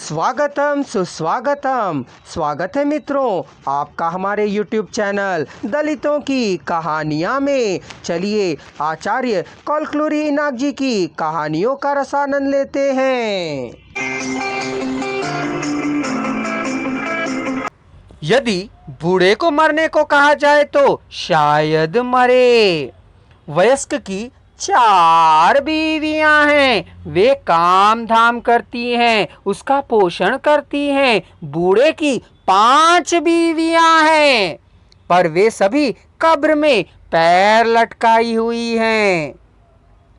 स्वागतम सुस्वागतम। स्वागत है मित्रों आपका हमारे YouTube चैनल दलितों की कहानियाँ में। चलिए आचार्य कौलक्लुरी इनाक जी की कहानियों का रसानंद लेते हैं। यदि बूढ़े को मरने को कहा जाए तो शायद मरे। वयस्क की 4 बीवियां हैं, वे काम धाम करती हैं, उसका पोषण करती हैं। बूढ़े की 5 बीवियां हैं, पर वे सभी कब्र में पैर लटकाई हुई हैं।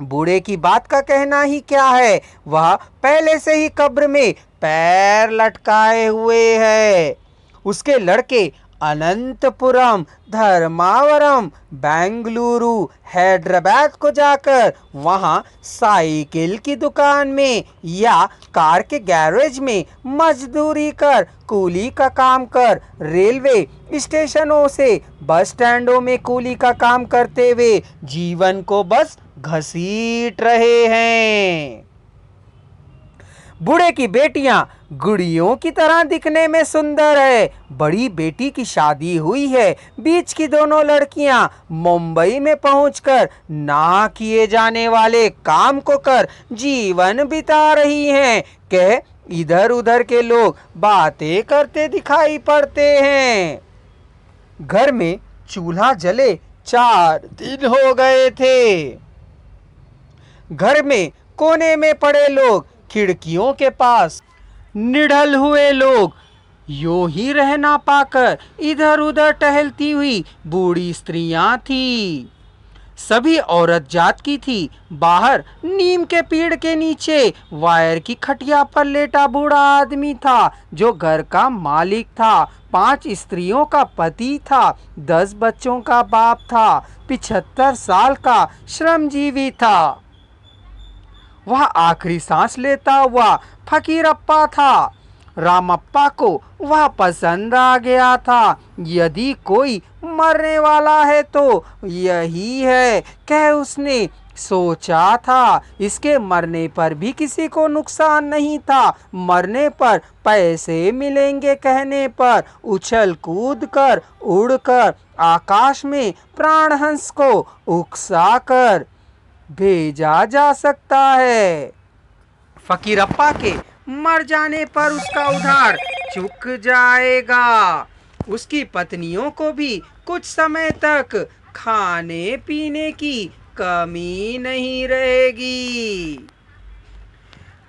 बूढ़े की बात का कहना ही क्या है, वह पहले से ही कब्र में पैर लटकाए हुए है। उसके लड़के अनंतपुरम, धर्मावरम, बेंगलुरु, हैदराबाद को जाकर वहां साइकिल की दुकान में या कार के गैरेज में मजदूरी कर, कूली का काम कर, रेलवे स्टेशनों से बस स्टैंडों में कूली का काम करते हुए जीवन को बस घसीट रहे हैं। बूढ़े की बेटियां गुड़ियों की तरह दिखने में सुंदर है। बड़ी बेटी की शादी हुई है, बीच की दोनों लड़कियां मुंबई में पहुंचकर ना किए जाने वाले काम को कर जीवन बिता रही हैं। कह इधर उधर के लोग बातें करते दिखाई पड़ते हैं। घर में चूल्हा जले 4 दिन हो गए थे। घर में कोने में पड़े लोग, खिड़कियों के पास निडल हुए लोग, यूं ही रह ना पाकर इधर उधर टहलती हुई बूढ़ी स्त्रियां थी। सभी औरत जात की थी। बाहर नीम के पेड़ के नीचे वायर की खटिया पर लेटा बूढ़ा आदमी था, जो घर का मालिक था। 5 स्त्रियों का पति था, 10 बच्चों का बाप था, 75 साल का श्रमजीवी था। वह आखिरी सांस लेता हुआ फकीरप्पा था। रामप्पा को वह पसंद आ गया था। यदि कोई मरने वाला है तो यही है, कह उसने सोचा था। इसके मरने पर भी किसी को नुकसान नहीं था। मरने पर पैसे मिलेंगे कहने पर उछल कूद कर, उड़कर आकाश में प्राणहंस को उकसा कर भेजा जा सकता है। फकीरप्पा के मर जाने पर उसका उधार चुक जाएगा। उसकी पत्नियों को भी कुछ समय तक खाने पीने की कमी नहीं रहेगी।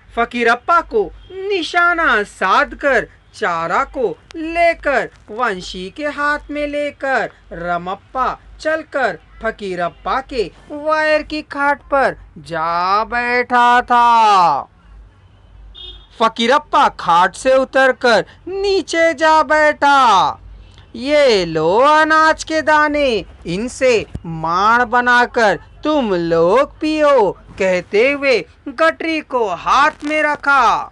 फकीरप्पा को निशाना साधकर चारा को लेकर वंशी के हाथ में लेकर रमप्पा चलकर फकीरप्पा के वायर की खाट पर जा बैठा था। फकीरप्पा खाट से उतरकर नीचे जा बैठा। ये लो अनाज के दाने, इनसे माड़ बनाकर तुम लोग पियो, कहते हुए गठरी को हाथ में रखा।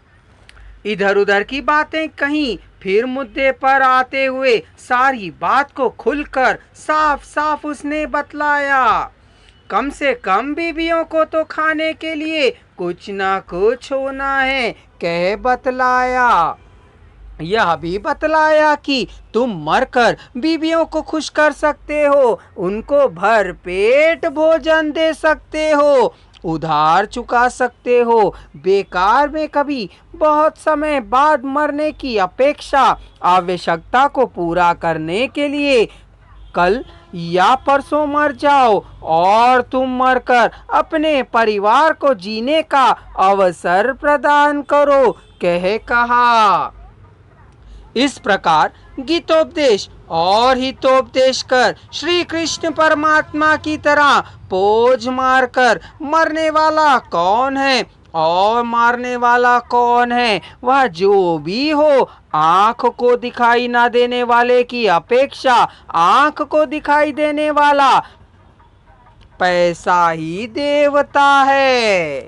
इधर उधर की बातें कहीं, फिर मुद्दे पर आते हुए सारी बात को खुलकर साफ साफ उसने बतलाया। कम से कम बीवियों को तो खाने के लिए कुछ ना कुछ होना है, कह बतलाया। यह भी बतलाया कि तुम मरकर बीवियों को खुश कर सकते हो, उनको भर पेट भोजन दे सकते हो, उधार चुका सकते हो। बेकार में कभी बहुत समय बाद मरने की अपेक्षा आवश्यकता को पूरा करने के लिए कल या परसों मर जाओ और तुम मरकर अपने परिवार को जीने का अवसर प्रदान करो, कह कहा। इस प्रकार गीतोपदेश और हितोपदेश कर श्री कृष्ण परमात्मा की तरह पोज मारकर मरने वाला कौन है और मारने वाला कौन है, वह जो भी हो, आँख को दिखाई ना देने वाले की अपेक्षा आँख को दिखाई देने वाला पैसा ही देवता है।